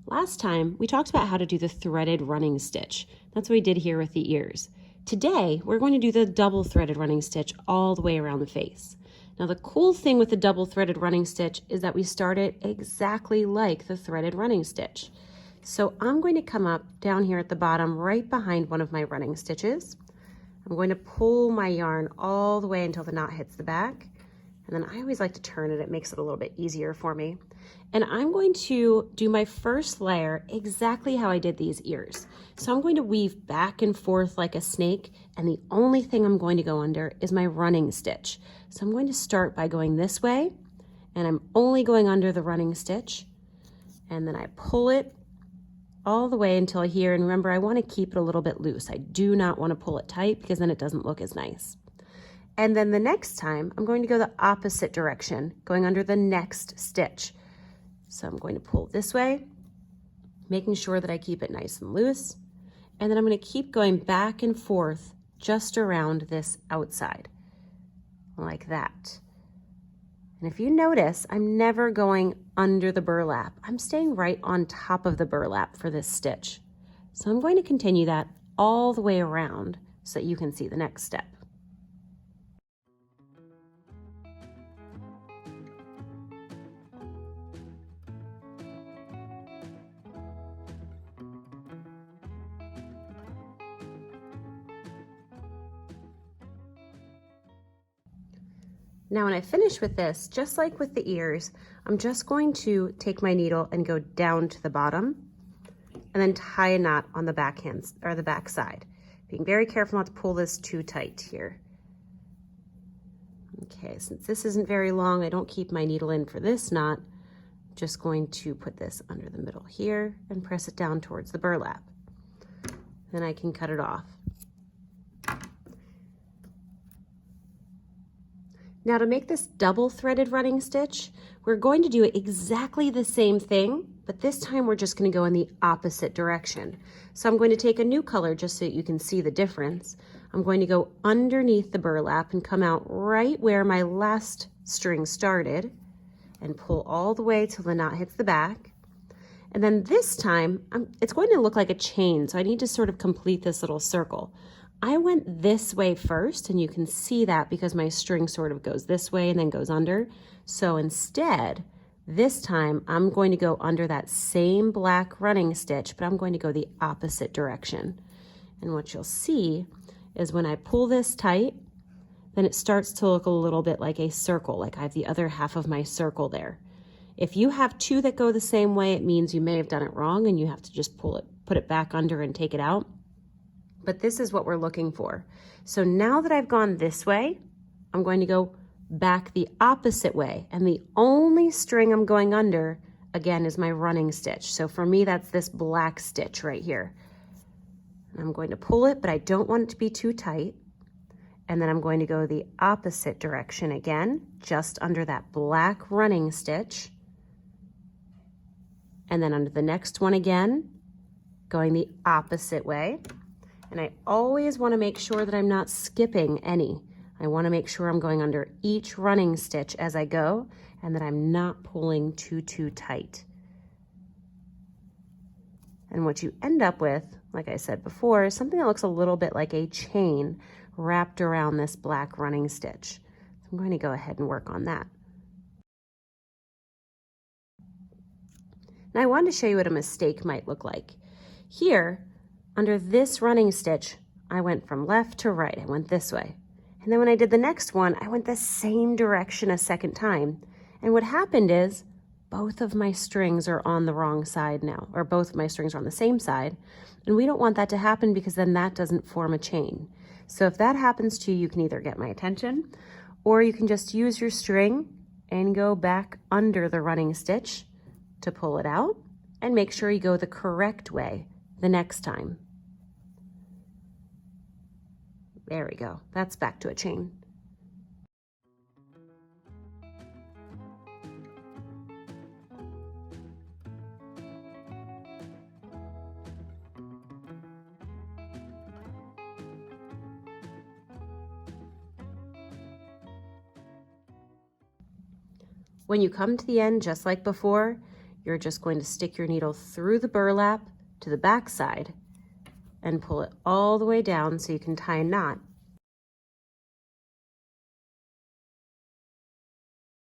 Last time, we talked about how to do the threaded running stitch. That's what we did here with the ears. Today, we're going to do the double threaded running stitch all the way around the face. Now, the cool thing with the double threaded running stitch is that we start it exactly like the threaded running stitch. So I'm going to come up down here at the bottom right behind one of my running stitches. I'm going to pull my yarn all the way until the knot hits the back. And then I always like to turn it. It makes it a little bit easier for me. And I'm going to do my first layer exactly how I did these ears. So I'm going to weave back and forth like a snake, and the only thing I'm going to go under is my running stitch. So I'm going to start by going this way, and I'm only going under the running stitch, and then I pull it all the way until here. And remember, I want to keep it a little bit loose. I do not want to pull it tight because then it doesn't look as nice. And then the next time, I'm going to go the opposite direction, going under the next stitch. So I'm going to pull this way, making sure that I keep it nice and loose. And then I'm going to keep going back and forth just around this outside, like that. And if you notice, I'm never going under the burlap. I'm staying right on top of the burlap for this stitch. So I'm going to continue that all the way around so that you can see the next step. Now when I finish with this, just like with the ears, I'm just going to take my needle and go down to the bottom and then tie a knot on the backhand or the back side. Being very careful not to pull this too tight here. Okay, since this isn't very long, I don't keep my needle in for this knot. I'm just going to put this under the middle here and press it down towards the burlap. Then I can cut it off. Now to make this double threaded running stitch, we're going to do exactly the same thing, but this time we're just going to go in the opposite direction. So I'm going to take a new color just so that you can see the difference. I'm going to go underneath the burlap and come out right where my last string started and pull all the way till the knot hits the back. And then this time, it's going to look like a chain, so I need to sort of complete this little circle. I went this way first, and you can see that because my string sort of goes this way and then goes under. So instead, this time I'm going to go under that same black running stitch, but I'm going to go the opposite direction. And what you'll see is when I pull this tight, then it starts to look a little bit like a circle, like I have the other half of my circle there. If you have two that go the same way, it means you may have done it wrong and you have to just put it back under and take it out. But this is what we're looking for. So now that I've gone this way, I'm going to go back the opposite way. And the only string I'm going under, again, is my running stitch. So for me, that's this black stitch right here. And I'm going to pull it, but I don't want it to be too tight. And then I'm going to go the opposite direction again, just under that black running stitch. And then under the next one again, going the opposite way. And I always want to make sure that I'm not skipping any. I want to make sure I'm going under each running stitch as I go and that I'm not pulling too tight. And what you end up with, like I said before, is something that looks a little bit like a chain wrapped around this black running stitch. So I'm going to go ahead and work on that. Now I wanted to show you what a mistake might look like. Here, under this running stitch, I went from left to right. I went this way. And then when I did the next one, I went the same direction a second time. And what happened is both of my strings are on the wrong side now, or both of my strings are on the same side. And we don't want that to happen because then that doesn't form a chain. So if that happens to you, you can either get my attention or you can just use your string and go back under the running stitch to pull it out and make sure you go the correct way the next time. There we go. That's back to a chain. When you come to the end, just like before, you're just going to stick your needle through the burlap to the back side and pull it all the way down so you can tie a knot